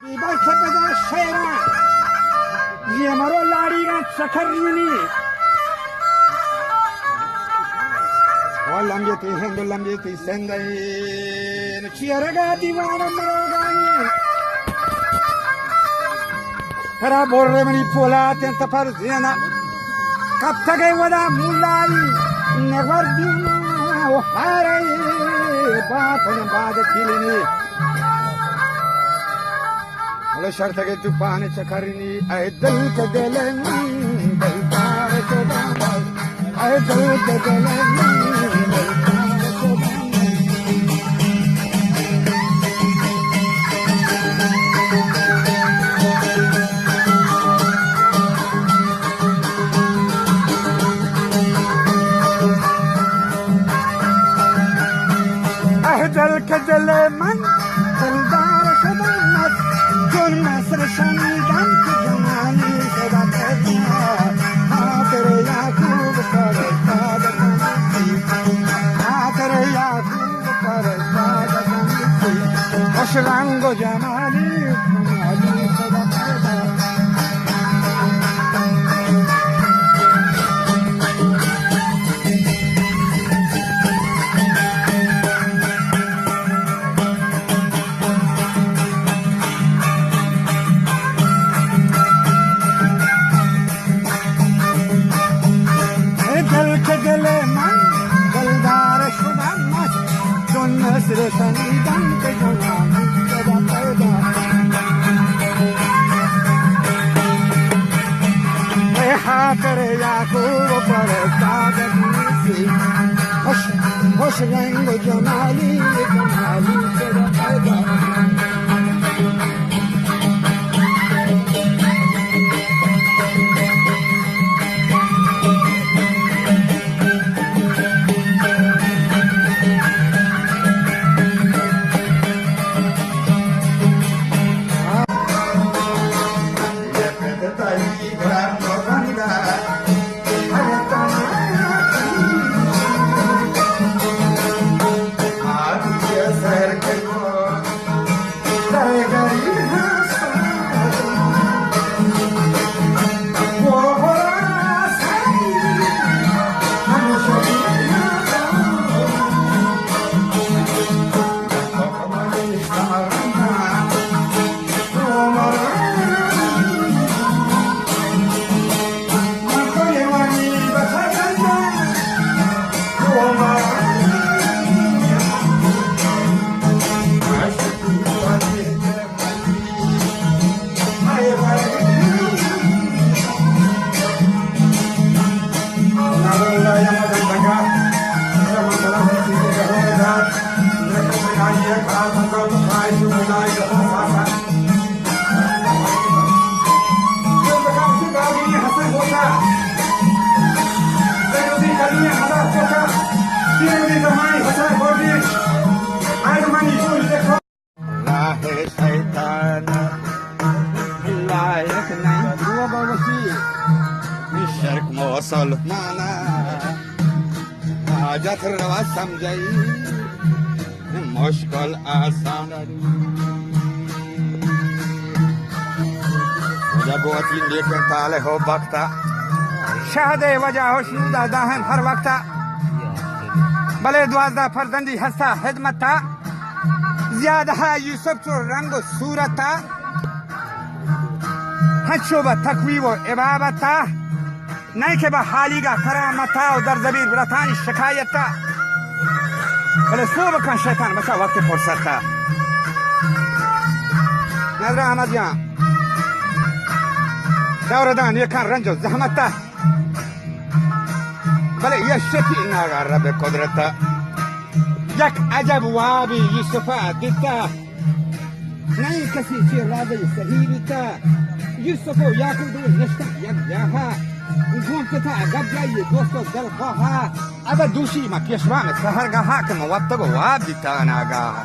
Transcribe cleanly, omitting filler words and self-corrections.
بلکه بزن شیران یه مرو لاریگان سکرینی ولمبیتی هندو لمبیتی سندین چیرگا دیوان مروگانی پرا بورره منی پولات انت پر زینا کب تگه ودا مولائی نگور دینا و حاری باپن بعد کلینی ولی شرط که تو پانی چکرینی ای دل که دل من دلدار شدم ای دل که دل من دل که دل من دلدار شدم جون مصر شنیدم که جمالی شدم خاطر یعقوب فرستاد خاطر یعقوب فرستاد خوش رنگ و جمالی شدم دل من دلدار شدم چون مصر شنیدم که جوانی شدم پیدا به خاطر یعقوب فرستاد موسی خوش رنگ و جمالی شدم پیدا شرک موصل مانا حاجت روا سمجھئی مشکل آسان جب وطی لیکن تالے ہو بکتا شہد وجہ ہو شنودہ داہن ہر وقتا بلے 12 فرزندی ہستا خدمتا زیادہ یوسف چو رنگ و صورتا حج با تقوی و عبابتا نہیں کہ با حالیگا کرامتا و در زبیر برطانی شکایتا بلے سو بکن شیطان بچا وقت فرصتا نظر احمد جان دوردان یکن رنج و زحمتا بلے یہ شفی ناغا رب قدرتا یک عجب وابی یوسفا دیتا نہیں کسی چی رابی صحیبتا یوسف و یعقوب دو نشتا یک جاها گون کتا گب جایی دوستو دل خواها ابا دوشی ما پیشوان سهرگاها که موتق و واب دیتا ناگاها